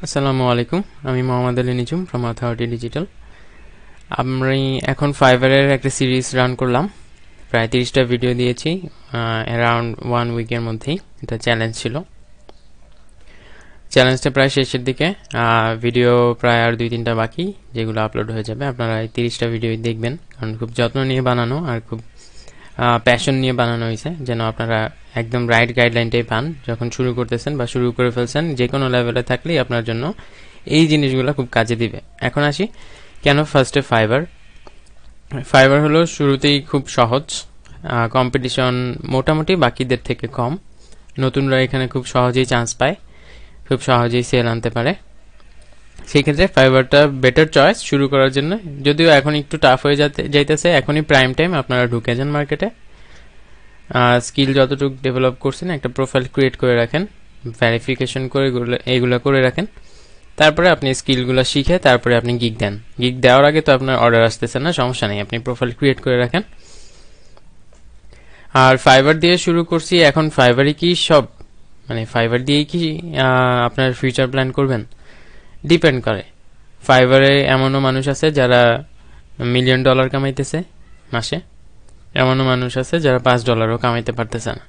আসসালামু আলাইকুম, আমি মোহাম্মদ আলী নিঝুম ফ্রম অথরিটি ডিজিটাল। আমি এখন ফাইবারের একটা সিরিজ রান করলাম, প্রায় 30টা ভিডিও দিয়েছি অ্যারাউন্ড 1 উইকের মধ্যেই। এটা চ্যালেঞ্জ ছিল, চ্যালেঞ্জটা প্রায় শেষের দিকে, ভিডিও প্রায় আর 2-3টা বাকি, যেগুলো আপলোড হয়ে যাবে। আপনারা এই 30টা ভিডিও দেখবেন, কারণ খুব যত্ন নিয়ে বানানো আর খুব প্যাশন নিয়ে বানানো হয়েছে, যেন আপনারা একদম রাইট গাইডলাইনটাই পান যখন শুরু করতেছেন বা শুরু করে ফেলছেন। যে কোনো লেভেলে থাকলেই আপনার জন্য এই জিনিসগুলো খুব কাজে দিবে। এখন আসি কেন ফার্স্টে ফাইবার হলো শুরুতেই খুব সহজ, কম্পিটিশন মোটামুটি বাকিদের থেকে কম, নতুনরা এখানে খুব সহজেই চান্স পায়, খুব সহজেই সেল আনতে পারে। সেই ক্ষেত্রে ফাইবারটা বেটার চয়েস শুরু করার জন্য। যদিও এখন একটু টাফ হয়ে যাইতেছে, এখনই প্রাইম টাইম, আপনারা ঢুকে যান মার্কেটে। স্কিল যতটুকু ডেভেলপ করছেন একটা প্রোফাইল ক্রিয়েট করে রাখেন, ভেরিফিকেশন করে এইগুলো করে রাখেন। তারপরে আপনি স্কিলগুলো শিখে তারপরে আপনি গিগ দেন। গিগ দেওয়ার আগে তো আপনার অর্ডার আসতেছে না, সমস্যা নেই, আপনি প্রোফাইল ক্রিয়েট করে রাখেন। আর ফাইবার দিয়ে শুরু করছি, এখন ফাইবারই কি সব, মানে ফাইবার দিয়েই কি আপনার ফিউচার প্ল্যান করবেন? ডিপেন্ড করে। ফাইবারে এমনও মানুষ আছে যারা $1,000,000 কামাইতেছে মাসে, এমনও মানুষ আছে যারা $5 কামাইতে পারতেছে না।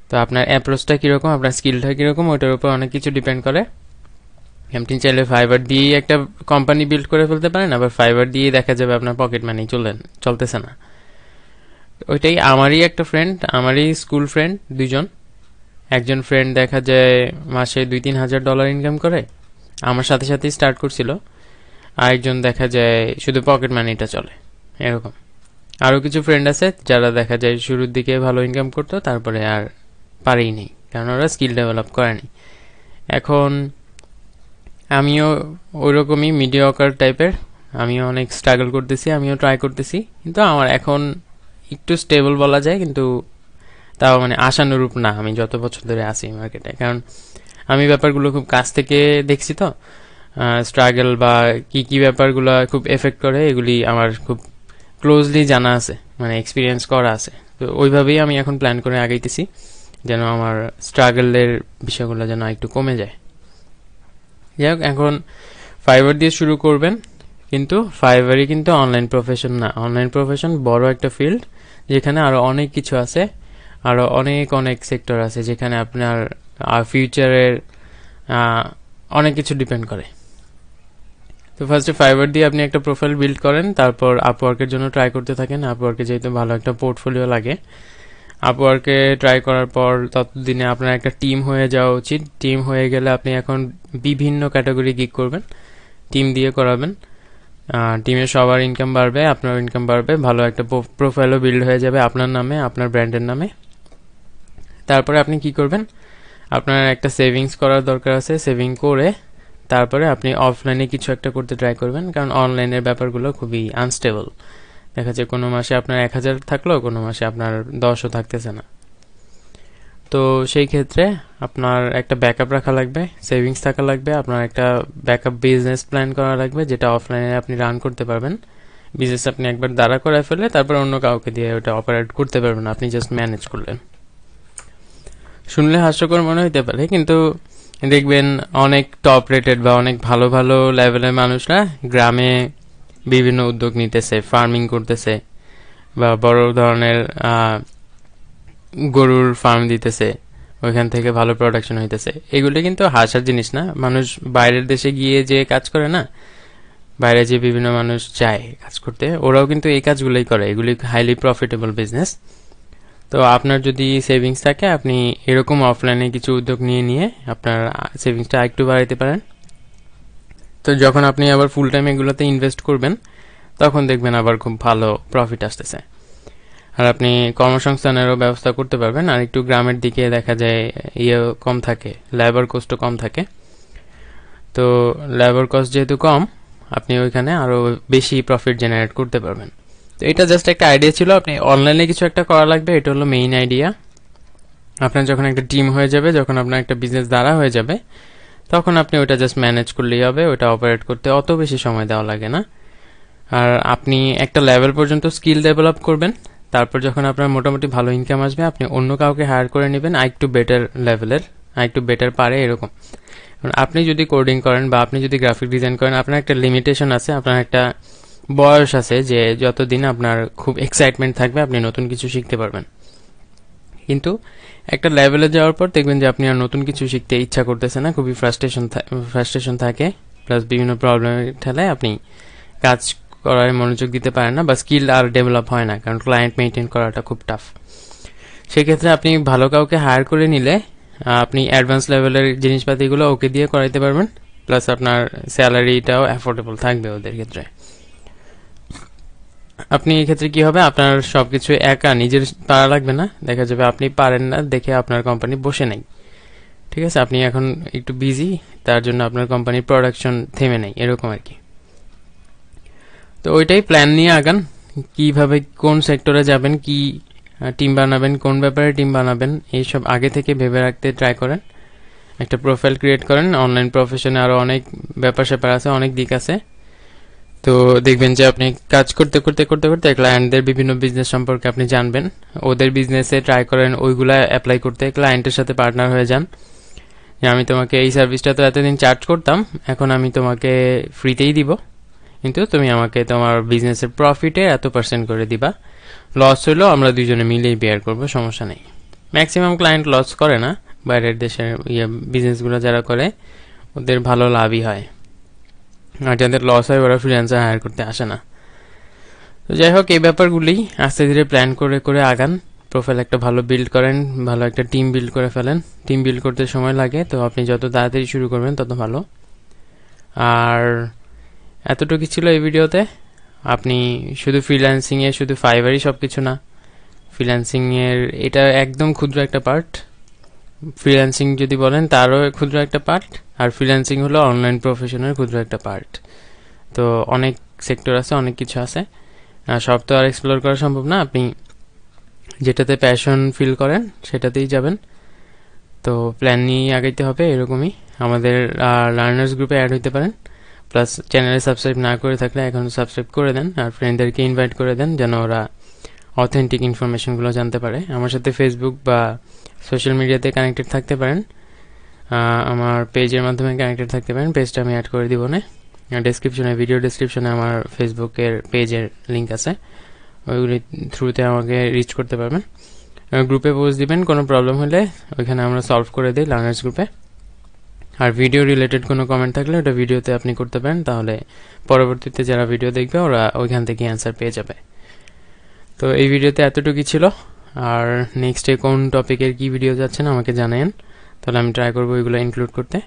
তো আপনার অ্যাপ্রোচটা কীরকম, আপনার স্কিলটা কীরকম, ওইটার উপর অনেক কিছু ডিপেন্ড করে। আপনি চাইলে ফাইবার দিয়েই একটা কোম্পানি বিল্ড করে ফেলতে পারেন, আবার ফাইবার দিয়ে দেখা যাবে আপনার পকেট মানি চলতেছে না। ওইটাই আমারই একটা ফ্রেন্ড, আমারই স্কুল ফ্রেন্ড দুইজন, একজন ফ্রেন্ড দেখা যায় মাসে $2-3 হাজার ইনকাম করে, আমার সাথে সাথেই স্টার্ট করছিল। আরেকজন দেখা যায় শুধু পকেট মানিটা চলে, এরকম। আরও কিছু ফ্রেন্ড আছে যারা দেখা যায় শুরুর দিকে ভালো ইনকাম করতো, তারপরে আর পারেই নেই, কারণ ওরা স্কিল ডেভেলপ করেনি। এখন আমিও ওইরকমই মিডিয়াকার টাইপের, আমিও অনেক স্ট্রাগল করতেছি, আমিও ট্রাই করতেছি, কিন্তু আমার এখন একটু স্টেবল বলা যায়, কিন্তু তাও মানে আশানুরূপ না আমি যত বছর ধরে আছি মার্কেটে। কারণ আমি ব্যাপারগুলো খুব কাছ থেকে দেখছি, তো স্ট্রাগল বা কি ব্যাপারগুলো খুব এফেক্ট করে এগুলি আমার খুব ক্লোজলি জানা আছে, মানে এক্সপিরিয়েন্স করা আছে। তো ওইভাবেই আমি এখন প্ল্যান করে আগাইতেছি, যেন আমার স্ট্রাগলের বিষয়গুলো যেন একটু কমে যায়। যাই হোক, এখন ফাইবার দিয়ে শুরু করবেন, কিন্তু ফাইবারই কিন্তু অনলাইন প্রফেশন না। অনলাইন প্রফেশন বড় একটা ফিল্ড, যেখানে আরও অনেক কিছু আছে, আরও অনেক সেক্টর আছে, যেখানে আপনার ফিউচারের অনেক কিছু ডিপেন্ড করে। তো ফার্স্টে ফাইবার দিয়ে আপনি একটা প্রোফাইল বিল্ড করেন, তারপর আপওয়ার্কের জন্য ট্রাই করতে থাকেন। আপওয়ার্কে যেহেতু ভালো একটা পোর্টফোলিও লাগে, আপওয়ার্কে ট্রাই করার পর ততদিনে আপনার একটা টিম হয়ে যাওয়া উচিত। টিম হয়ে গেলে আপনি এখন বিভিন্ন ক্যাটাগরি গিগ করবেন, টিম দিয়ে করাবেন। টিমে সবার ইনকাম বাড়বে, আপনার ইনকাম বাড়বে, ভালো একটা প্রোফাইলও বিল্ড হয়ে যাবে আপনার নামে, আপনার ব্র্যান্ডের নামে। তারপরে আপনি কি করবেন, আপনার একটা সেভিংস করার দরকার আছে। সেভিং করে তারপরে আপনি অফলাইনে কিছু একটা করতে ট্রাই করবেন, কারণ অনলাইনের ব্যাপারগুলো খুবই আনস্টেবল। দেখা যায় কোনো মাসে আপনার 1,000 থাকলো, কোনো মাসে আপনার 10ও থাকতেছে না। তো সেই ক্ষেত্রে আপনার একটা ব্যাকআপ রাখা লাগবে, সেভিংস থাকা লাগবে, আপনার একটা ব্যাকআপ বিজনেস প্ল্যান করা লাগবে, যেটা অফলাইনে আপনি রান করতে পারবেন। বিজনেস আপনি একবার দাঁড়া করে ফেলে তারপর অন্য কাউকে দিয়ে ওটা অপারেট করতে পারবেন, আপনি জাস্ট ম্যানেজ করলেন। শুনলে হাস্যকর মনে হইতে পারে, কিন্তু দেখবেন অনেক টপ রেটেড বা অনেক ভালো ভালো লেভেলের মানুষরা গ্রামে বিভিন্ন উদ্যোগ নিতেছে, ফার্মিং করতেছে, বা বড় ধরনের গরুর ফার্ম দিতেছে, ওইখান থেকে ভালো প্রোডাকশন হইতেছে। এগুলি কিন্তু হাসার জিনিস না। মানুষ বাইরের দেশে গিয়ে যে কাজ করে না, বাইরে যে বিভিন্ন মানুষ যায় কাজ করতে, ওরাও কিন্তু এই কাজগুলোই করে, এগুলি হাইলি প্রফিটেবল বিজনেস। তো আপনার যদি সেভিংস থাকে, আপনি এরকম অফলাইনে কিছু উদ্যোগ নিয়ে আপনার সেভিংসটা একটু বাড়াইতে পারেন। তো যখন আপনি আবার ফুল টাইম এগুলোতে ইনভেস্ট করবেন, তখন দেখবেন আবার খুব ভালো প্রফিট আসতেছে, আর আপনি কর্মসংস্থানেরও ব্যবস্থা করতে পারবেন। আর একটু গ্রামের দিকে দেখা যায় কম থাকে, লেবার কস্টও কম থাকে। তো লেবার কস্ট যেহেতু কম, আপনি ওইখানে আরও বেশি প্রফিট জেনারেট করতে পারবেন। তো এটা জাস্ট একটা আইডিয়া ছিল, আপনি অনলাইনে কিছু একটা করা লাগবে, এটা হলো মেইন আইডিয়া। আপনার যখন একটা টিম হয়ে যাবে, যখন আপনার একটা বিজনেস দাঁড়া হয়ে যাবে, তখন আপনি ওটা জাস্ট ম্যানেজ করলেই হবে, ওটা অপারেট করতে অত বেশি সময় দেওয়া লাগে না। আর আপনি একটা লেভেল পর্যন্ত স্কিল ডেভেলপ করবেন, তারপর যখন আপনার মোটামুটি ভালো ইনকাম আসবে, আপনি অন্য কাউকে হায়ার করে নেবেন আরেকটু বেটার লেভেলের, আরেকটু বেটার পারে এরকম। আপনি যদি কোডিং করেন বা আপনি যদি গ্রাফিক ডিজাইন করেন, আপনার একটা লিমিটেশন আছে, আপনার একটা বয়স আছে যে যতদিন আপনার খুব এক্সাইটমেন্ট থাকবে আপনি নতুন কিছু শিখতে পারবেন। কিন্তু একটা লেভেলে যাওয়ার পর দেখবেন যে আপনি আর নতুন কিছু শিখতে ইচ্ছা করতেছে না, খুবই ফ্রাস্ট্রেশন থাকে, প্লাস বিভিন্ন প্রবলেমের ঠেলায় আপনি কাজ করার মনোযোগ দিতে পারেন না বা স্কিল আর ডেভেলপ হয় না, কারণ ক্লায়েন্ট মেনটেন করাটা খুব টাফ। সেক্ষেত্রে আপনি ভালো কাউকে হায়ার করে নিলে আপনি অ্যাডভান্স লেভেলের জিনিসপাতিগুলো ওকে দিয়ে করাইতে পারবেন, প্লাস আপনার স্যালারিটাও অ্যাফোর্ডেবল থাকবে ওদের ক্ষেত্রে। আপনি এই ক্ষেত্রে কি হবে, আপনার সবকিছু একা নিজের পারা লাগবে না, দেখা যাবে আপনি পারেন না দেখে আপনার কোম্পানি বসে নেই, ঠিক আছে, আপনি এখন একটু বিজি, তার জন্য আপনার কোম্পানির প্রোডাকশন থেমে নেই, এরকম আর কি। তো ওইটাই প্ল্যান নিয়ে আগান, কিভাবে কোন সেক্টরে যাবেন, কি টিম বানাবেন, কোন ব্যাপারে টিম বানাবেন, এইসব আগে থেকে ভেবে রাখতে ট্রাই করেন। একটা প্রোফাইল ক্রিয়েট করেন। অনলাইন প্রফেশনে আরও অনেক ব্যাপার স্যাপার আছে, অনেক দিক আছে। তো দেখবেন যে আপনি কাজ করতে করতে করতে করতে ক্লায়েন্টদের বিভিন্ন বিজনেস সম্পর্কে আপনি জানবেন, ওদের বিজনেসে ট্রাই করেন ওইগুলা অ্যাপ্লাই করতে, ক্লায়েন্টের সাথে পার্টনার হয়ে যান। যে আমি তোমাকে এই সার্ভিসটা তো এতদিন চার্জ করতাম, এখন আমি তোমাকে ফ্রিতেই দিব, কিন্তু তুমি আমাকে তোমার বিজনেসের প্রফিটে এত% করে দিবা, লস হইলেও আমরা দুজনে মিলেই বেয়ার করবো, সমস্যা নেই। ম্যাক্সিমাম ক্লায়েন্ট লস করে না, বাইরের দেশের বিজনেসগুলো যারা করে ওদের ভালো লাভই হয়, আর যাদের লস হয় ওরা ফ্রিল্যান্সার হায়ার করতে আসে না। তো যাই হোক, এই ব্যাপারগুলি আস্তে ধীরে প্ল্যান করে করে আগান, প্রোফাইল একটা ভালো বিল্ড করেন, ভালো একটা টিম বিল্ড করে ফেলেন। টিম বিল্ড করতে সময় লাগে, তো আপনি যত তাড়াতাড়ি শুরু করবেন তত ভালো। আর এতটুকু ছিল এই ভিডিওতে। আপনি শুধু ফ্রিল্যান্সিংয়ে, শুধু ফাইবারই সব কিছু না, ফ্রিল্যান্সিংয়ের এটা একদম ক্ষুদ্র একটা পার্ট, ফ্রিল্যান্সিং যদি বলেন তারও ক্ষুদ্র একটা পার্ট, আর ফ্রিল্যান্সিং হলো অনলাইন প্রফেশনের ক্ষুদ্র একটা পার্ট। তো অনেক সেক্টর আছে, অনেক কিছু আছে, সব তো আর এক্সপ্লোর করা সম্ভব না। আপনি যেটাতে প্যাশন ফিল করেন সেটাতেই যাবেন। তো প্ল্যান নিয়ে আগাইতে হবে, এরকমই। আমাদের লার্নার্স গ্রুপে অ্যাড হইতে পারেন, প্লাস চ্যানেলে সাবস্ক্রাইব না করে থাকলে এখন সাবস্ক্রাইব করে দেন, আর ফ্রেন্ডদেরকে ইনভাইট করে দেন যেন ওরা অথেন্টিক ইনফরমেশনগুলো জানতে পারে। আমার সাথে ফেসবুক বা সোশ্যাল মিডিয়াতে কানেক্টেড থাকতে পারেন, আমার পেজের মাধ্যমে কানেক্টেড থাকতে পারেন, পেজটা আমি অ্যাড করে দিব না, ডেসক্রিপশনে, ভিডিও ডেসক্রিপশনে আমার ফেসবুকের পেজের লিঙ্ক আছে, ওইগুলি থ্রুতে আমাকে রিচ করতে পারবেন। গ্রুপে পোস্ট দিবেন, কোনো প্রবলেম হলে ওইখানে আমরা সলভ করে দিই লার্নার্স গ্রুপে। আর ভিডিও রিলেটেড কোনো কমেন্ট থাকলে ওটা ভিডিওতে আপনি করতে পারেন, তাহলে পরবর্তীতে যারা ভিডিও দেখবে ওরা ওইখান থেকে অ্যান্সার পেয়ে যাবে। তো এই ভিডিওতে এতটুকুই ছিল, আর নেক্সটে কোন টপিকের কি ভিডিও যাচ্ছেন আমাকে জানাবেন, তাহলে আমি ট্রাই করবো ওইগুলো ইনক্লুড করতে।